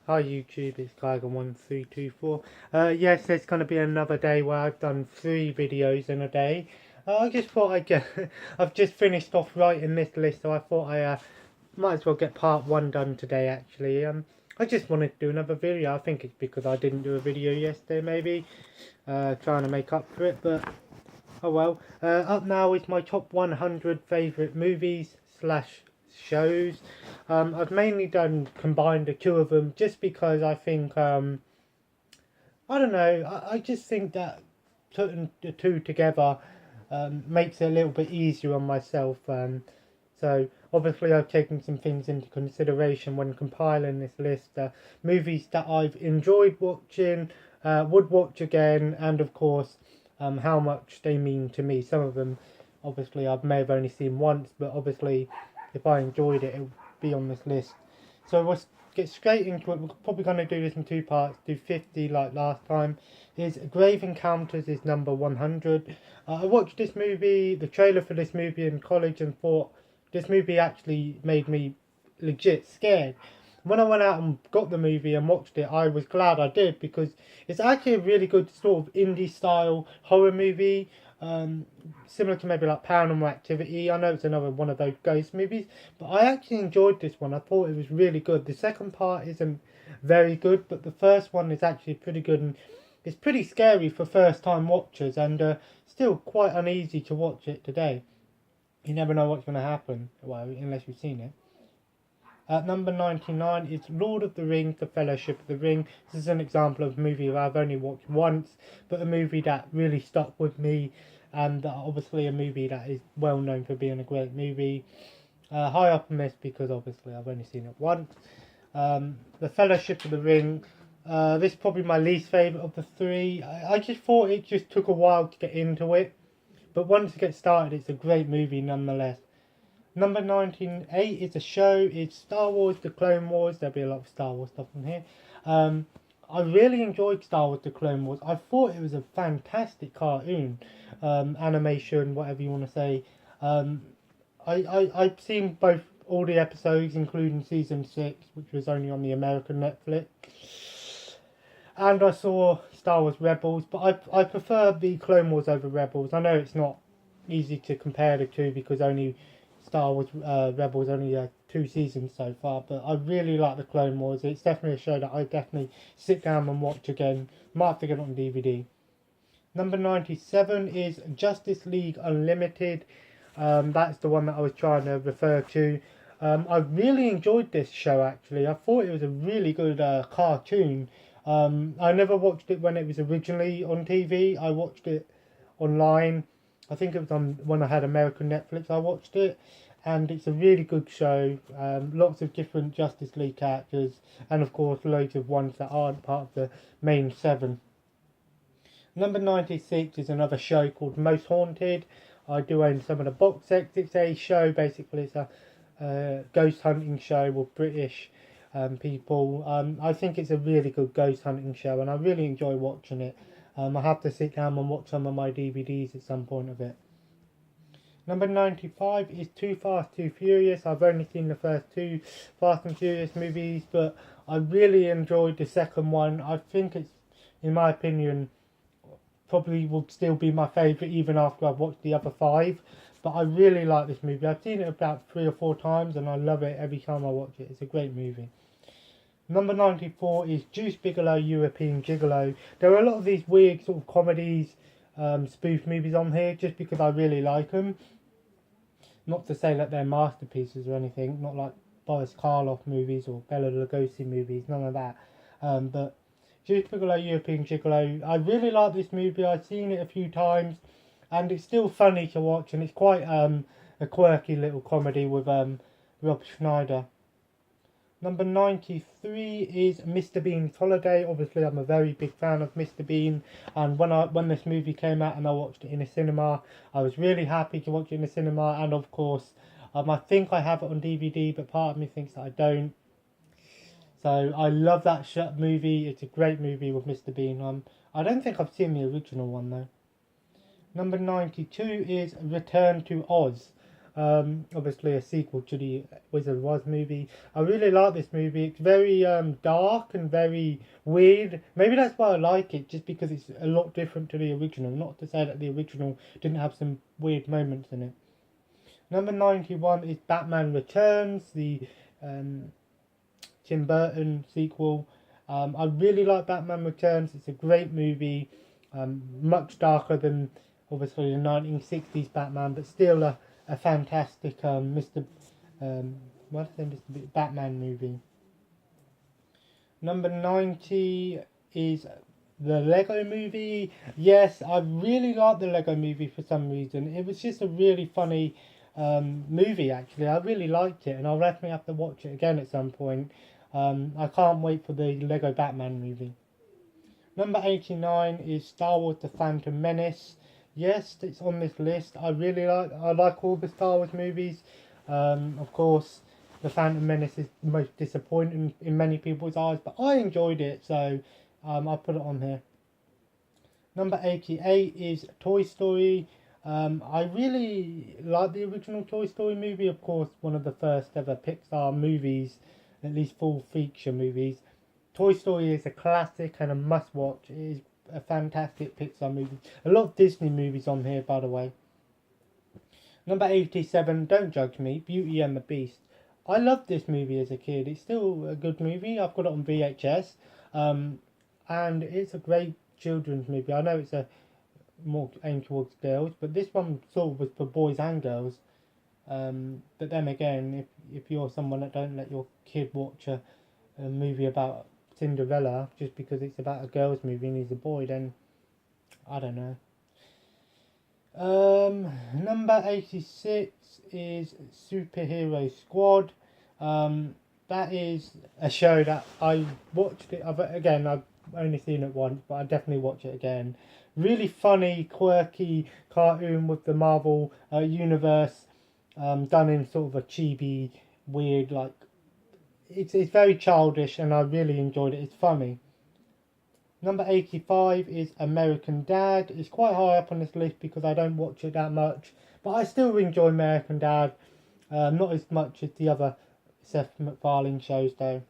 Hi YouTube, it's Geiger1324. Yes, there's going to be another day where I've done 3 videos in a day. I just thought I'd get, I've just finished off writing this list, so I thought I might as well get part 1 done today actually. I just wanted to do another video. I think it's because I didn't do a video yesterday maybe, trying to make up for it, but oh well. Up now is my top 100 favourite movies slash shows. I've mainly done combined the two of them just because I think I don't know. I just think that putting the two together makes it a little bit easier on myself. So obviously I've taken some things into consideration when compiling this list. Movies that I've enjoyed watching, would watch again, and of course how much they mean to me. Some of them obviously I may have only seen once, but obviously if I enjoyed it, it would be on this list. So we'll get straight into it. We're probably going to do this in 2 parts, do 50 like last time. Is Grave Encounters is number 100. I watched this movie, the trailer for this movie in college, and thought this movie actually made me legit scared. When I went out and got the movie and watched it, I was glad I did because it's actually a really good sort of indie style horror movie. Um, Similar to maybe like Paranormal Activity. I know it's another one of those ghost movies, but I actually enjoyed this one. I thought it was really good. The second part isn't very good, but the first one is actually pretty good, and it's pretty scary for first time watchers, and still quite uneasy to watch it today. You never know what's going to happen, well, unless you've seen it. At number 99 is Lord of the Rings, The Fellowship of the Ring. This is an example of a movie that I've only watched once, but a movie that really stuck with me, and obviously a movie that is well known for being a great movie. High up on this because obviously I've only seen it once. The Fellowship of the Ring. This is probably my least favourite of the three. I just thought it just took a while to get into it, but once it gets started, it's a great movie nonetheless. Number 98 is a show. It's Star Wars: The Clone Wars. There'll be a lot of Star Wars stuff in here. Um, I really enjoyed Star Wars: The Clone Wars. I thought it was a fantastic cartoon, animation, whatever you want to say. Um, I've seen both all the episodes, including season 6, which was only on the American Netflix, and I saw Star Wars Rebels, but I prefer the Clone Wars over Rebels. I know it's not easy to compare the two because only Star Wars Rebels only 2 seasons so far, but I really like the Clone Wars. It's definitely a show that I definitely sit down and watch again. Might have to get it on DVD. Number 97 is Justice League Unlimited. That's the one that I was trying to refer to. I really enjoyed this show actually. I thought it was a really good cartoon. I never watched it when it was originally on TV. I watched it online. I think it was on when I had American Netflix. I watched it, and it's a really good show. Lots of different Justice League characters, and of course loads of ones that aren't part of the main 7. Number 96 is another show called Most Haunted. I do own some of the box sets. It's a show, basically, it's a ghost hunting show with British people. I think it's a really good ghost hunting show, and I really enjoy watching it. I have to sit down and watch some of my DVDs at some point of it. Number 95 is Too Fast, Too Furious. I've only seen the first 2 Fast and Furious movies, but I really enjoyed the second one. I think it's, in my opinion, probably would still be my favourite even after I've watched the other 5. But I really like this movie. I've seen it about 3 or 4 times and I love it every time I watch it. It's a great movie. Number 94 is Juice Bigelow, European Gigolo. There are a lot of these weird sort of comedies, spoof movies on here just because I really like them. Not to say that they're masterpieces or anything, not like Boris Karloff movies or Bela Lugosi movies, none of that. But Juice Bigelow, European Gigolo, I really like this movie. I've seen it a few times, and it's still funny to watch, and it's quite a quirky little comedy with Rob Schneider. Number 93 is Mr. Bean's Holiday. Obviously, I'm a very big fan of Mr. Bean, and when this movie came out and I watched it in a cinema, I was really happy to watch it in the cinema. And of course, I think I have it on DVD, but part of me thinks that I don't. So I love that movie. It's a great movie with Mr. Bean. I don't think I've seen the original one though. Number 92 is Return to Oz. Obviously a sequel to the Wizard of Oz movie. I really like this movie. It's very dark and very weird. Maybe that's why I like it, just because it's a lot different to the original. Not to say that the original didn't have some weird moments in it. Number 91 is Batman Returns, the um, Tim Burton sequel. I really like Batman Returns. It's a great movie. Much darker than obviously the 1960s Batman, but still a fantastic Mr. What is it, Mr. Batman movie. Number 90 is the Lego Movie. Yes, I really like the Lego Movie for some reason. It was just a really funny movie, actually. I really liked it, and I'll definitely have to watch it again at some point. I can't wait for the Lego Batman movie. Number 89 is Star Wars The Phantom Menace. Yes, it's on this list. I like all the Star Wars movies. Of course, The Phantom Menace is the most disappointing in many people's eyes, but I enjoyed it, so I put it on here. Number 88 is Toy Story. I really like the original Toy Story movie, of course, one of the first ever Pixar movies, at least full feature movies. Toy Story is a classic and a must watch. It is a fantastic Pixar movie. A lot of Disney movies on here, by the way. Number 87, Don't Judge Me, Beauty and the Beast. I loved this movie as a kid. It's still a good movie. I've got it on VHS. And it's a great children's movie. I know it's a more aimed towards girls, but this one sort of was for boys and girls. But then again, if you're someone that don't let your kid watch a movie about Cinderella just because it's about a girl's movie and he's a boy, then I don't know. Number 86 is Superhero Squad. That is a show that I watched it. I've only seen it once, but I definitely watch it again. Really funny, quirky cartoon with the Marvel universe, done in sort of a chibi, weird, like it's very childish, and I really enjoyed it. It's funny. Number 85 is American Dad. It's quite high up on this list because I don't watch it that much, but I still enjoy American Dad. Not as much as the other Seth MacFarlane shows though.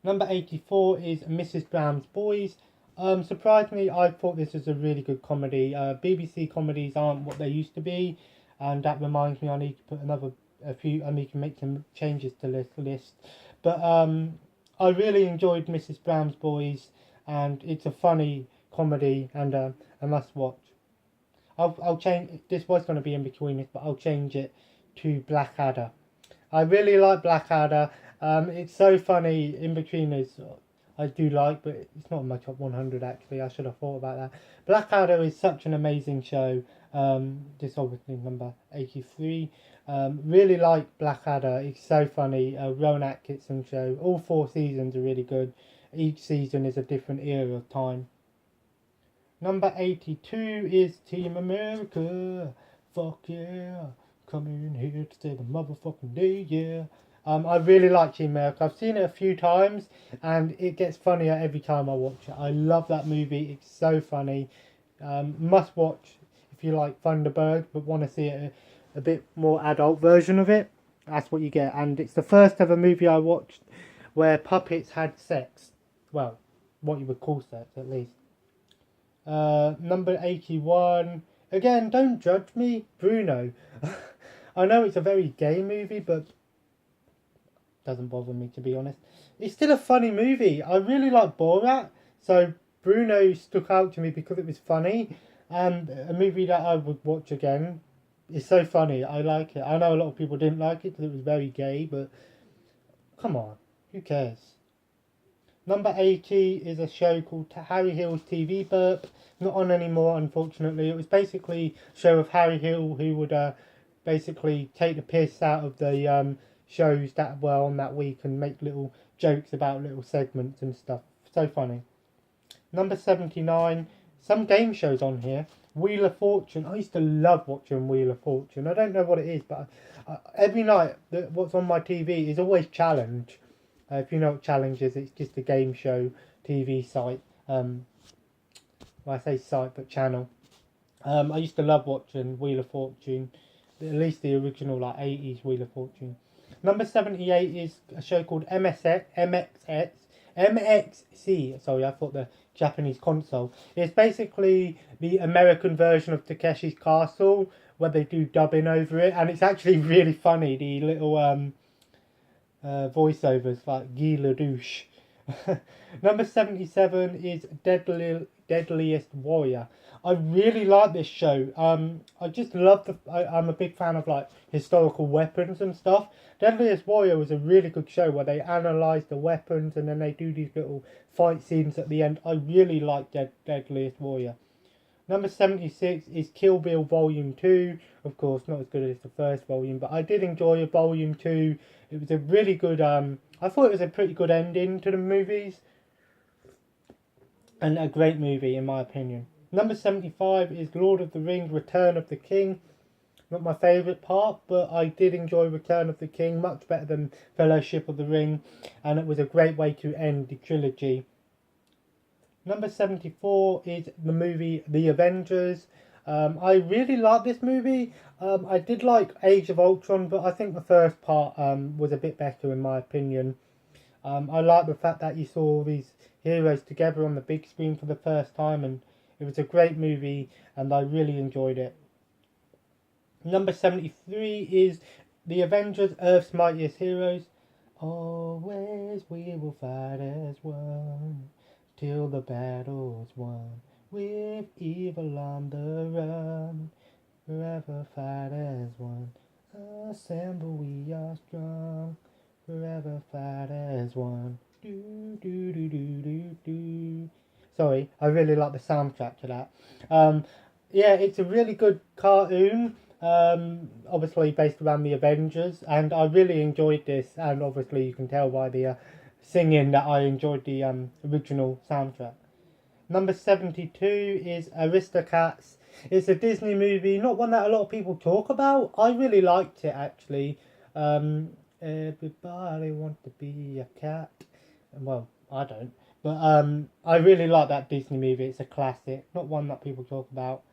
Number 84 is Mrs. Brown's Boys. Surprised me, I thought this was a really good comedy. BBC comedies aren't what they used to be, and that reminds me I need to put I need to make some changes to this list. But I really enjoyed Mrs. Brown's Boys, and it's a funny comedy and a must watch. I'll change, this was going to be in between this, but I'll change it to Blackadder. I really like Blackadder. It's so funny. In between is I do like, but it's not in my top 100 actually. I should have thought about that. Blackadder is such an amazing show. This obviously number 83. Really like Blackadder. It's so funny. Rowan Atkinson show. All 4 seasons are really good. Each season is a different era of time. Number 82 is Team America. Fuck yeah. Coming here to say the motherfucking day, yeah. I really like Team America. I've seen it a few times, and it gets funnier every time I watch it. I love that movie. It's so funny. Must watch if you like Thunderbird, but want to see a bit more adult version of it. That's what you get. And it's the first ever movie I watched where puppets had sex. Well, what you would call sex, at least. Number 81. Again, don't judge me. Bruno. I know it's a very gay movie, but doesn't bother me, to be honest. It's still a funny movie. I really like Borat, so Bruno stuck out to me because it was funny, and a movie that I would watch again. It's so funny. I like it. I know a lot of people didn't like it because it was very gay, but come on, who cares? Number 80 is a show called Harry Hill's TV Burp. Not on anymore, unfortunately. It was basically a show of Harry Hill who would basically take the piss out of the shows that were on that week and make little jokes about little segments and stuff. So funny. Number 79, some game shows on here. Wheel of Fortune. I used to love watching Wheel of Fortune. I don't know what it is, but every night what's on my TV is always Challenge. If you know what Challenge is, it's just a game show TV site. Well, I say site, but channel. I used to love watching Wheel of Fortune. at least the original like 80s Wheel of Fortune. Number 78 is a show called MXC. Sorry, I thought the Japanese console. It's basically the American version of Takeshi's Castle, where they do dubbing over it, and it's actually really funny. The little voiceovers like Guy Ledouche. Number 77 is Deadliest Warrior. I really like this show. I just love I'm a big fan of like historical weapons and stuff. Deadliest Warrior was a really good show where they analyse the weapons and then they do these little fight scenes at the end. I really like Deadliest Warrior. Number 76 is Kill Bill Volume 2. Of course, not as good as the first volume, but I did enjoy Volume 2. It was a really good, I thought it was a pretty good ending to the movies. And a great movie, in my opinion. Number 75 is Lord of the Rings, Return of the King. Not my favourite part, but I did enjoy Return of the King, much better than Fellowship of the Ring. And it was a great way to end the trilogy. Number 74 is the movie The Avengers. I really like this movie. I did like Age of Ultron, but I think the first part was a bit better in my opinion. I like the fact that you saw all these heroes together on the big screen for the first time, and it was a great movie and I really enjoyed it. Number 73 is The Avengers, Earth's Mightiest Heroes. Always we will fight as one, till the battle's won, with evil on the run, forever fight as one. Assemble, we are strong, forever fight as one. Do do do do do do. Sorry, I really like the soundtrack to that. Yeah, it's a really good cartoon. Obviously based around the Avengers, and I really enjoyed this. And obviously you can tell by the singing that I enjoyed the original soundtrack. Number 72 is Aristocats. It's a Disney movie, not one that a lot of people talk about. I really liked it actually. Everybody wants to be a cat. Well, I don't. But I really like that Disney movie. It's a classic, not one that people talk about.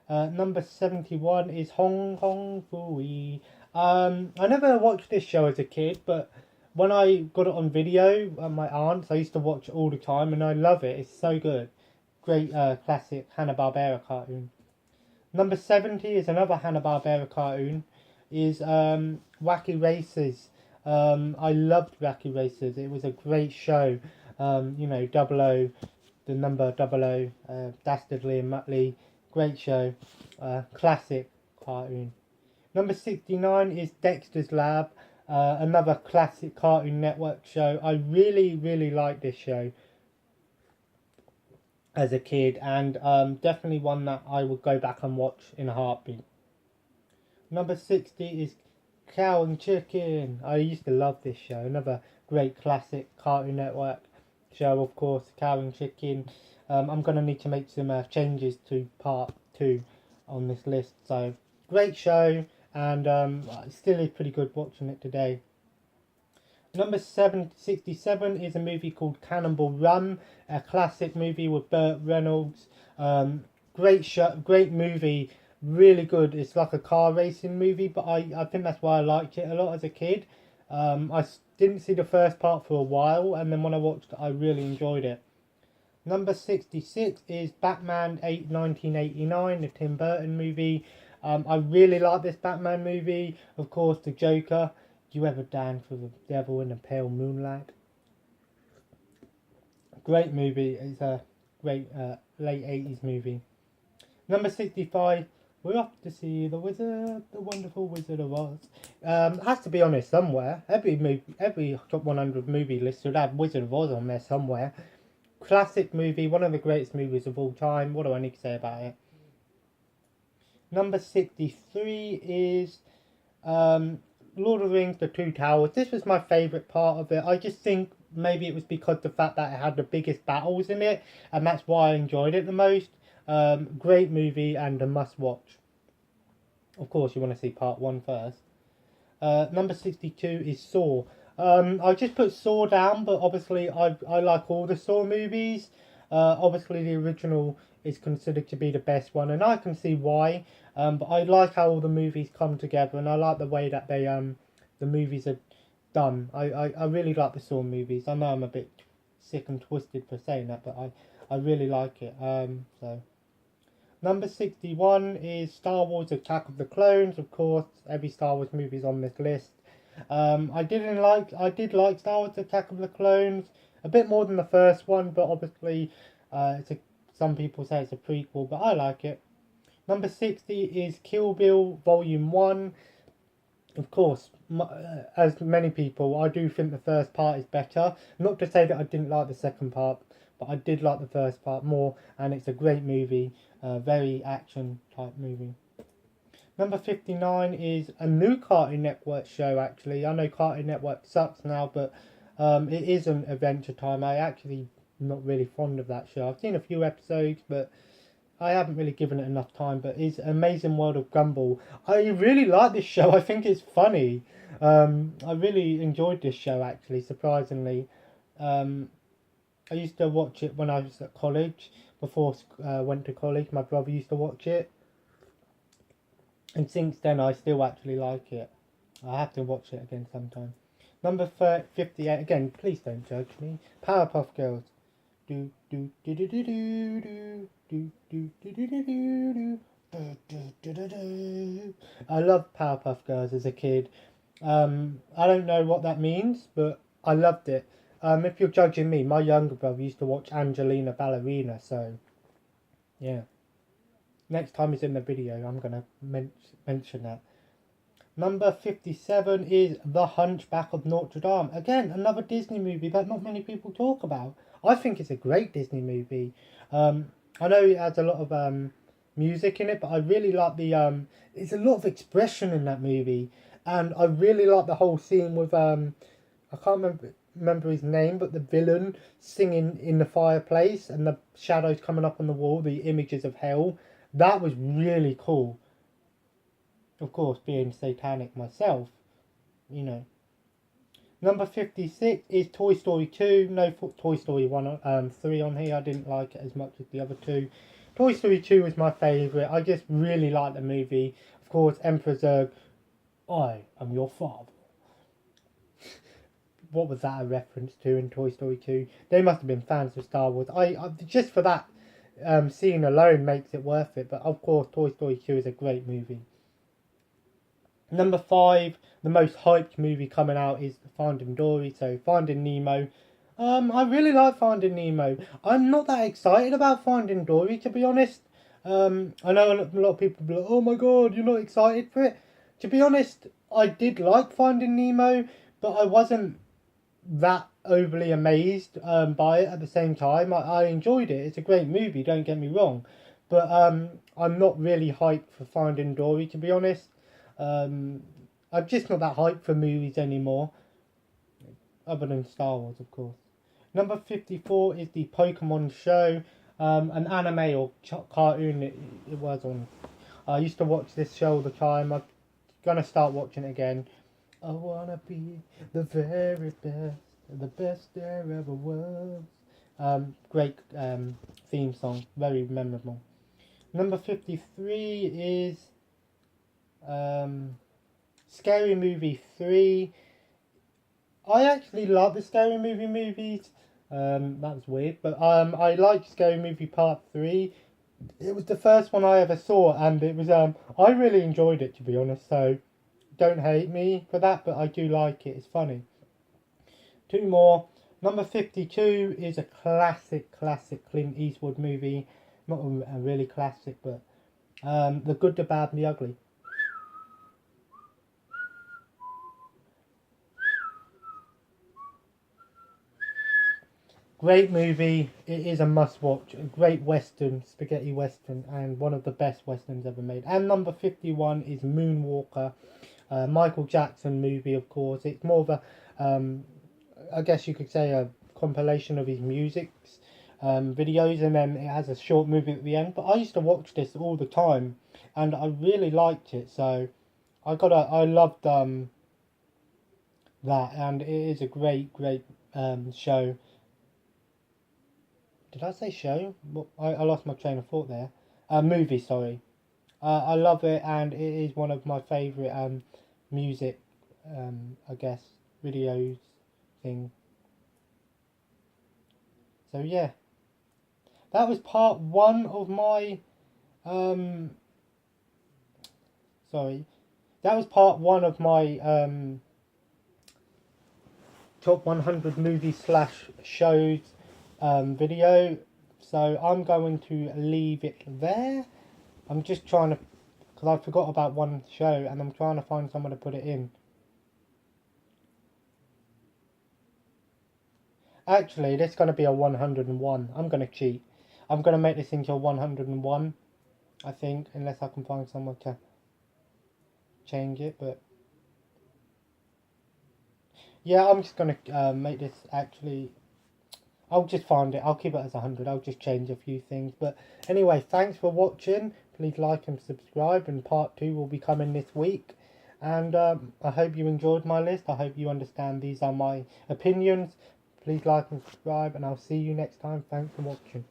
Number 71 is Hong Kong Phooey. I never watched this show as a kid, but when I got it on video at my aunt's, I used to watch it all the time, and I love it. It's so good. Great classic Hanna-Barbera cartoon. Number 70 is another Hanna-Barbera cartoon. Is Wacky Races. I loved Wacky Races. It was a great show. Double O, the number 00, Dastardly and Muttley. Great show. Classic cartoon. Number 69 is Dexter's Lab. Another classic Cartoon Network show. I really, really liked this show as a kid, and definitely one that I would go back and watch in a heartbeat. Number 60 is Cow and Chicken. I used to love this show. Another great classic Cartoon Network show, of course, Cow and Chicken. I'm going to need to make some changes to part 2 on this list. So, great show, and it still is pretty good watching it today. Number 67 is a movie called Cannonball Run, a classic movie with Burt Reynolds. Great show, great movie, really good. It's like a car racing movie, but I think that's why I liked it a lot as a kid. I didn't see the first part for a while, and then when I watched it, I really enjoyed it. Number 66 is Batman 1989, the Tim Burton movie. I really like this Batman movie. Of course, the Joker. Do you ever dance for the devil in the pale moonlight? Great movie. It's a great late 80s movie. Number 65, we're off to see the Wizard, the Wonderful Wizard of Oz. Has to be on there somewhere. Every top 100 movie list should have Wizard of Oz on there somewhere. Classic movie, one of the greatest movies of all time. What do I need to say about it? Number 63 is Lord of the Rings, The Two Towers. This was my favourite part of it. I just think maybe it was because the fact that it had the biggest battles in it, and that's why I enjoyed it the most. Great movie and a must watch. Of course, you want to see part 1 first. Number 62 is Saw. I just put Saw down, but obviously I like all the Saw movies. Obviously, the original is considered to be the best one, and I can see why. But I like how all the movies come together, and I like the way that the movies are done. I really like the Saw movies. I know I'm a bit sick and twisted for saying that, but I really like it. So number 61 is Star Wars Attack of the Clones. Of course, every Star Wars movie is on this list. I did like Star Wars Attack of the Clones a bit more than the first one, but obviously, some people say it's a prequel, but I like it. Number 60 is Kill Bill Volume 1. Of course, as many people, I do think the first part is better. Not to say that I didn't like the second part, but I did like the first part more, and it's a great movie, very action type movie. Number 59 is a new Cartoon Network show, actually. I know Cartoon Network sucks now, but it is an Adventure Time. I actually not really fond of that show. I've seen a few episodes, but I haven't really given it enough time. But it's Amazing World of Gumball. I really like this show. I think it's funny. I really enjoyed this show, actually, surprisingly. I used to watch it when I was at college. Before I went to college, my brother used to watch it. And since then, I still actually like it. I have to watch it again sometime. Number 58, again, please don't judge me. Powerpuff Girls. Do do do do do do do do do do do do do do. I loved Powerpuff Girls as a kid. I don't know what that means, but I loved it. If you're judging me, my younger brother used to watch Angelina Ballerina, so yeah. Next time he's in the video, I'm going to mention that. Number 57 is The Hunchback of Notre Dame. Again, another Disney movie that not many people talk about. I think it's a great Disney movie. I know it has a lot of music in it, but I really like there's a lot of expression in that movie. And I really like the whole scene with, I can't remember his name, but the villain singing in the fireplace and the shadows coming up on the wall, the images of hell. That was really cool. Of course, being satanic myself, you know. Number 56 is Toy Story 2. No Toy Story 3 on here. I didn't like it as much as the other two. Toy Story 2 was my favourite. I just really liked the movie. Of course, Emperor Zurg, I am your father. What was that a reference to in Toy Story 2? They must have been fans of Star Wars. I just for that scene alone makes it worth it. But of course, Toy Story 2 is a great movie. Number 5, the most hyped movie coming out is Finding Dory. So Finding Nemo. I really like Finding Nemo. I'm not that excited about Finding Dory, to be honest. I know a lot of people be like, oh my god, you're not excited for it. To be honest, I did like Finding Nemo, but I wasn't that overly amazed by it at the same time. I enjoyed it. It's a great movie, don't get me wrong. But I'm not really hyped for Finding Dory, to be honest. I'm just not that hyped for movies anymore. Other than Star Wars, of course. Number 54 is the Pokemon show. An anime or cartoon it was on. I used to watch this show all the time. I'm going to start watching it again. I wanna be the very best, the best there ever was. Great theme song, very memorable. Number 53 is Scary Movie 3. I actually like the Scary Movie movies. That was weird, but I like Scary Movie Part 3. It was the first one I ever saw, and it was I really enjoyed it, to be honest. So don't hate me for that, but I do like it. It's funny. Two more. Number 52 is a classic Clint Eastwood movie. Not a really classic, but The Good, the Bad, and the Ugly. Great movie. It is a must-watch. A great western, spaghetti western, and one of the best westerns ever made. And number 51 is Moonwalker. Michael Jackson movie, of course. It's more of a, I guess you could say, a compilation of his music's videos, and then it has a short movie at the end. But I used to watch this all the time, and I really liked it. So I loved that, and it is a great show. Did I say show? Well, I lost my train of thought there. Movie, sorry. I love it, and it is one of my favourite music, I guess, videos thing. So yeah, that was part one of my sorry, that was part one of my top 100 movies slash shows video. So I'm going to leave it there. I'm just trying to, because I forgot about one show and I'm trying to find someone to put it in. Actually, this is going to be a 101. I'm going to cheat. I'm going to make this into a 101, I think, unless I can find someone to change it. But yeah, I'm just going to make this actually. I'll just find it. I'll keep it as 100. I'll just change a few things. But anyway, thanks for watching. Please like and subscribe. And part 2 will be coming this week. And I hope you enjoyed my list. I hope you understand these are my opinions. Please like and subscribe. And I'll see you next time. Thanks for watching.